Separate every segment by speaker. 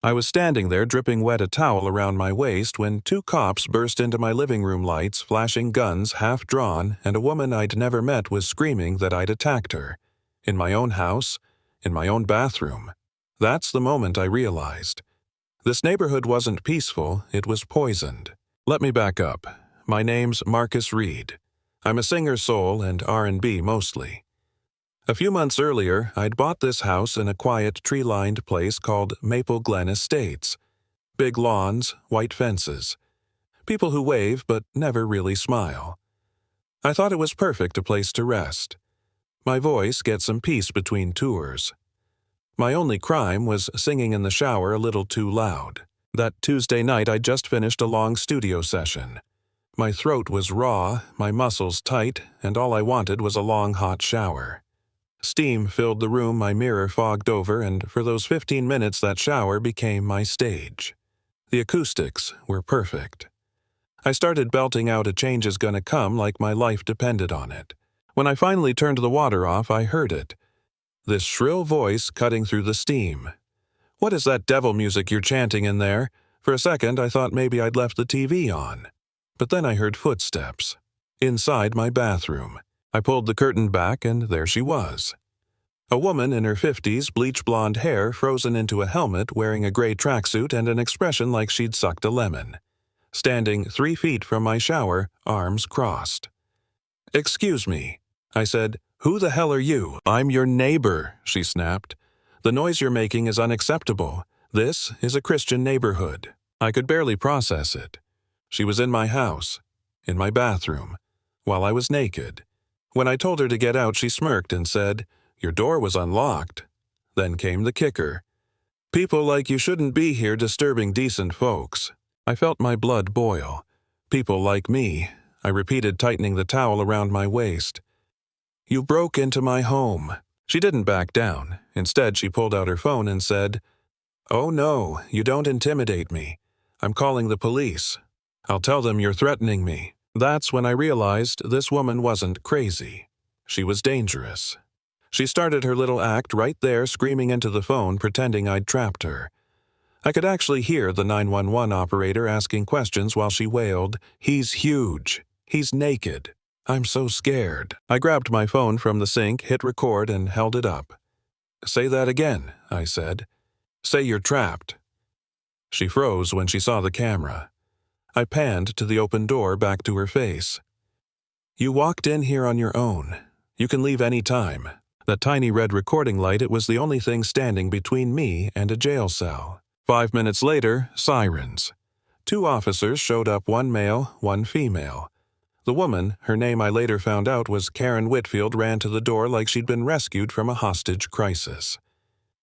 Speaker 1: I was standing there dripping wet a towel around my waist when two cops burst into my living room lights, flashing guns half drawn, and a woman I'd never met was screaming that I'd attacked her. In my own house, in my own bathroom. That's the moment I realized. This neighborhood wasn't peaceful, it was poisoned. Let me back up. My name's Marcus Reed. I'm a singer-soul and R&B mostly. A few months earlier, I'd bought this house in a quiet, tree-lined place called Maple Glen Estates. Big lawns, white fences. People who wave but never really smile. I thought it was perfect a place to rest. My voice gets some peace between tours. My only crime was singing in the shower a little too loud. That Tuesday night I'd just finished a long studio session. My throat was raw, my muscles tight, and all I wanted was a long hot shower. Steam filled the room my mirror fogged over, and for those 15 minutes that shower became my stage. The acoustics were perfect. I started belting out "A Change Is Gonna Come" like my life depended on it. When I finally turned the water off, I heard it. This shrill voice cutting through the steam. "What is that devil music you're chanting in there?" For a second, I thought maybe I'd left the TV on. But then I heard footsteps. Inside my bathroom. I pulled the curtain back, and there she was. A woman in her 50s, bleach blonde hair frozen into a helmet, wearing a gray tracksuit and an expression like she'd sucked a lemon. Standing 3 feet from my shower, arms crossed. "Excuse me," I said. "Who the hell are you?" "I'm your neighbor," she snapped. "The noise you're making is unacceptable. This is a Christian neighborhood." I could barely process it. She was in my house, in my bathroom, while I was naked. When I told her to get out, she smirked and said, "Your door was unlocked." Then came the kicker. "People like you shouldn't be here disturbing decent folks." I felt my blood boil. "People like me," I repeated, tightening the towel around my waist. "You broke into my home." She didn't back down. Instead, she pulled out her phone and said, "Oh no, you don't intimidate me. I'm calling the police. I'll tell them you're threatening me." That's when I realized this woman wasn't crazy. She was dangerous. She started her little act right there, screaming into the phone, pretending I'd trapped her. I could actually hear the 911 operator asking questions while she wailed, "He's huge. He's naked. I'm so scared." I grabbed my phone from the sink, hit record, and held it up. "Say that again," I said. "Say you're trapped." She froze when she saw the camera. I panned to the open door back to her face. "You walked in here on your own. You can leave any time." That tiny red recording light, it was the only thing standing between me and a jail cell. 5 minutes later, sirens. 2 officers showed up, 1 male, 1 female. The woman, her name I later found out was Karen Whitfield, ran to the door like she'd been rescued from a hostage crisis.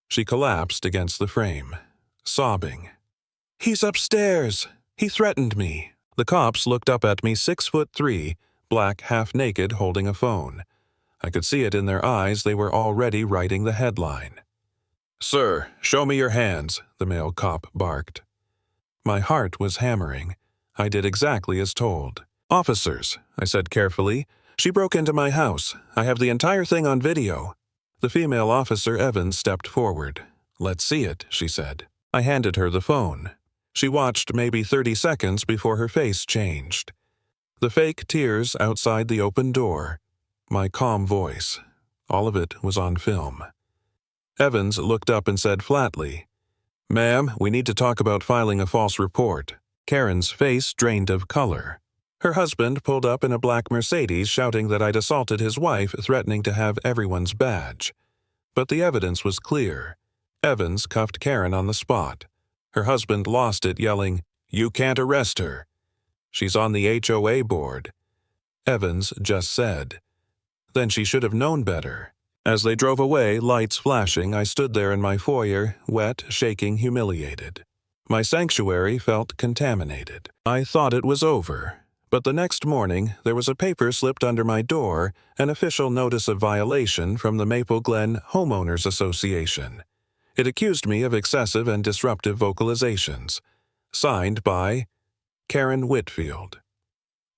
Speaker 1: She collapsed against the frame, sobbing. "He's upstairs! He threatened me." The cops looked up at me, 6'3", black, half-naked, holding a phone. I could see it in their eyes. They were already writing the headline. "Sir, show me your hands," the male cop barked. My heart was hammering. I did exactly as told. "Officers," I said carefully, "she broke into my house. I have the entire thing on video." The female officer, Evans, stepped forward. "Let's see it," she said. I handed her the phone. She watched maybe 30 seconds before her face changed. The fake tears outside the open door. My calm voice. All of it was on film. Evans looked up and said flatly, "Ma'am, we need to talk about filing a false report." Karen's face drained of color. Her husband pulled up in a black Mercedes, shouting that I'd assaulted his wife, threatening to have everyone's badge. But the evidence was clear. Evans cuffed Karen on the spot. Her husband lost it, yelling, "You can't arrest her. She's on the HOA board." Evans just said. Then she should have known better. As they drove away, lights flashing, I stood there in my foyer, wet, shaking, humiliated. My sanctuary felt contaminated. I thought it was over. But the next morning, there was a paper slipped under my door, an official notice of violation from the Maple Glen Homeowners Association. It accused me of excessive and disruptive vocalizations. Signed by Karen Whitfield.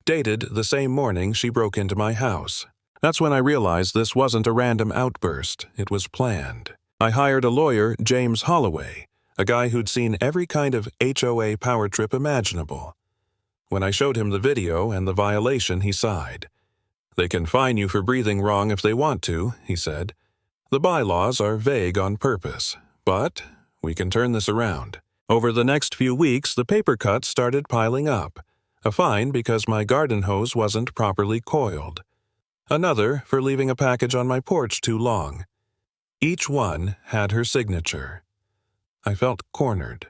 Speaker 1: Dated the same morning she broke into my house. That's when I realized this wasn't a random outburst. It was planned. I hired a lawyer, James Holloway, a guy who'd seen every kind of HOA power trip imaginable. When I showed him the video and the violation, he sighed. "They can fine you for breathing wrong if they want to," he said. "The bylaws are vague on purpose, but we can turn this around." Over the next few weeks, the paper cuts started piling up. A fine because my garden hose wasn't properly coiled. Another for leaving a package on my porch too long. Each one had her signature. I felt cornered.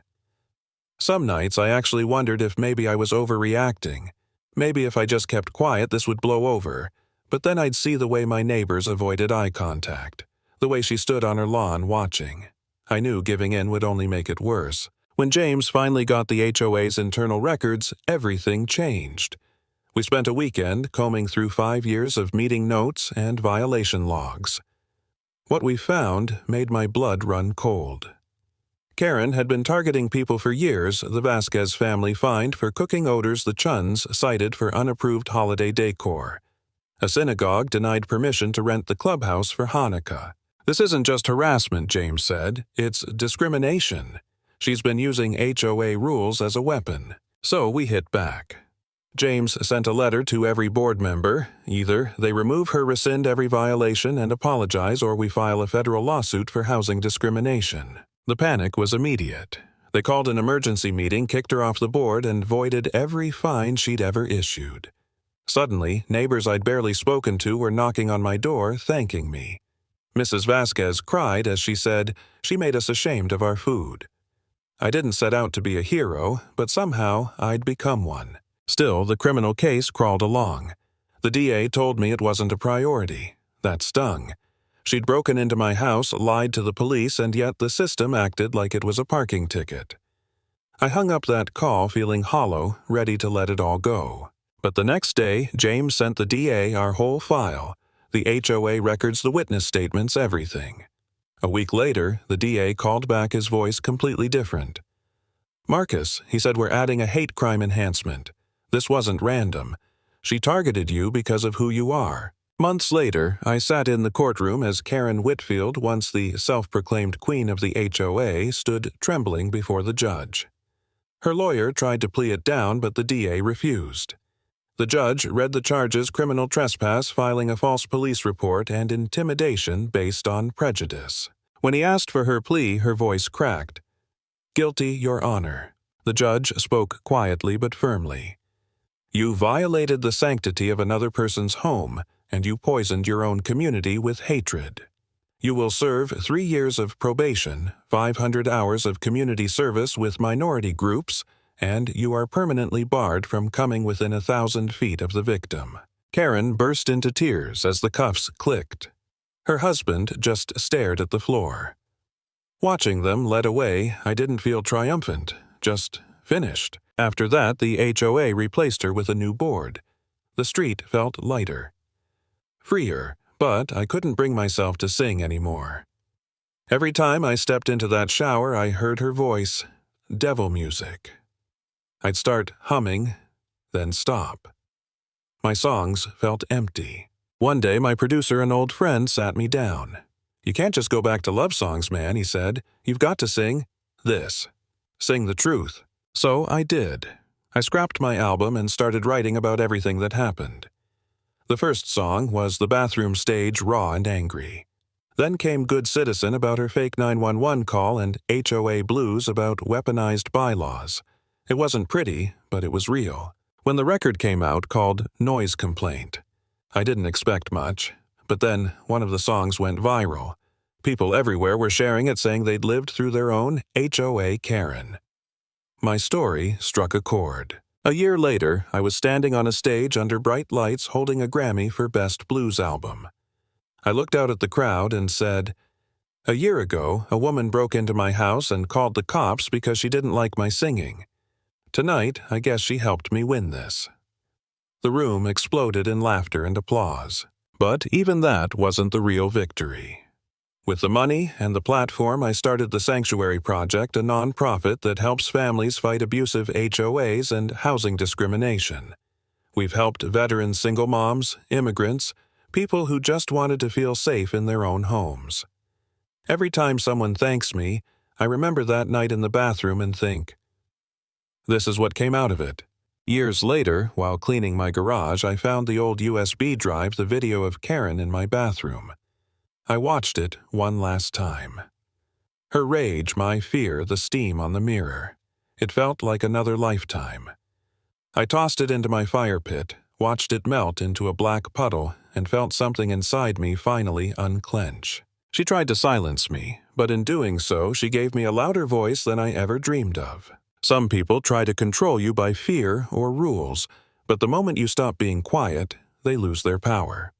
Speaker 1: Some nights I actually wondered if maybe I was overreacting. Maybe if I just kept quiet this would blow over. But then I'd see the way my neighbors avoided eye contact. The way she stood on her lawn watching. I knew giving in would only make it worse. When James finally got the HOA's internal records, everything changed. We spent a weekend combing through 5 years of meeting notes and violation logs. What we found made my blood run cold. Karen had been targeting people for years the Vasquez family fined for cooking odors the Chuns cited for unapproved holiday decor. A synagogue denied permission to rent the clubhouse for Hanukkah. "This isn't just harassment," James said. "It's discrimination. She's been using HOA rules as a weapon." So we hit back. James sent a letter to every board member. Either they remove her, rescind every violation, and apologize, or we file a federal lawsuit for housing discrimination. The panic was immediate. They called an emergency meeting, kicked her off the board, and voided every fine she'd ever issued. Suddenly, neighbors I'd barely spoken to were knocking on my door, thanking me. Mrs. Vasquez cried as she said, "She made us ashamed of our food." I didn't set out to be a hero, but somehow I'd become one. Still, the criminal case crawled along. The DA told me it wasn't a priority. That stung. She'd broken into my house, lied to the police, and yet the system acted like it was a parking ticket. I hung up that call feeling hollow, ready to let it all go. But the next day, James sent the DA our whole file. The HOA records, the witness statements, everything. A week later, the DA called back, his voice completely different. "Marcus," he said, "we're adding a hate crime enhancement. This wasn't random. She targeted you because of who you are." Months later, I sat in the courtroom as Karen Whitfield, once the self-proclaimed queen of the HOA, stood trembling before the judge. Her lawyer tried to plea it down, but the DA refused. The judge read the charges: criminal trespass, filing a false police report, and intimidation based on prejudice. When he asked for her plea, her voice cracked. "Guilty, Your Honor." The judge spoke quietly but firmly. "You violated the sanctity of another person's home, and you poisoned your own community with hatred. You will serve 3 years of probation, 500 hours of community service with minority groups, and you are permanently barred from coming within 1,000 feet of the victim." Karen burst into tears as the cuffs clicked. Her husband just stared at the floor. Watching them led away, I didn't feel triumphant, just finished. After that, the HOA replaced her with a new board. The street felt lighter. Freer, but I couldn't bring myself to sing anymore. Every time I stepped into that shower, I heard her voice, devil music. I'd start humming, then stop. My songs felt empty. One day, my producer, an old friend, sat me down. "You can't just go back to love songs, man," he said. "You've got to sing this. Sing the truth." So I did. I scrapped my album and started writing about everything that happened. The first song was the bathroom stage, raw and angry. Then came Good Citizen about her fake 911 call, and HOA Blues about weaponized bylaws. It wasn't pretty, but it was real. When the record came out, called Noise Complaint, I didn't expect much, but then one of the songs went viral. People everywhere were sharing it, saying they'd lived through their own HOA Karen. My story struck a chord. A year later, I was standing on a stage under bright lights holding a Grammy for Best Blues Album. I looked out at the crowd and said, "A year ago, a woman broke into my house and called the cops because she didn't like my singing. Tonight, I guess she helped me win this." The room exploded in laughter and applause. But even that wasn't the real victory. With the money and the platform, I started the Sanctuary Project, a nonprofit that helps families fight abusive HOAs and housing discrimination. We've helped veterans, single moms, immigrants, people who just wanted to feel safe in their own homes. Every time someone thanks me, I remember that night in the bathroom and think, this is what came out of it. Years later, while cleaning my garage, I found the old USB drive, the video of Karen in my bathroom. I watched it one last time. Her rage, my fear, the steam on the mirror. It felt like another lifetime. I tossed it into my fire pit, watched it melt into a black puddle, and felt something inside me finally unclench. She tried to silence me, but in doing so, she gave me a louder voice than I ever dreamed of. Some people try to control you by fear or rules, but the moment you stop being quiet, they lose their power.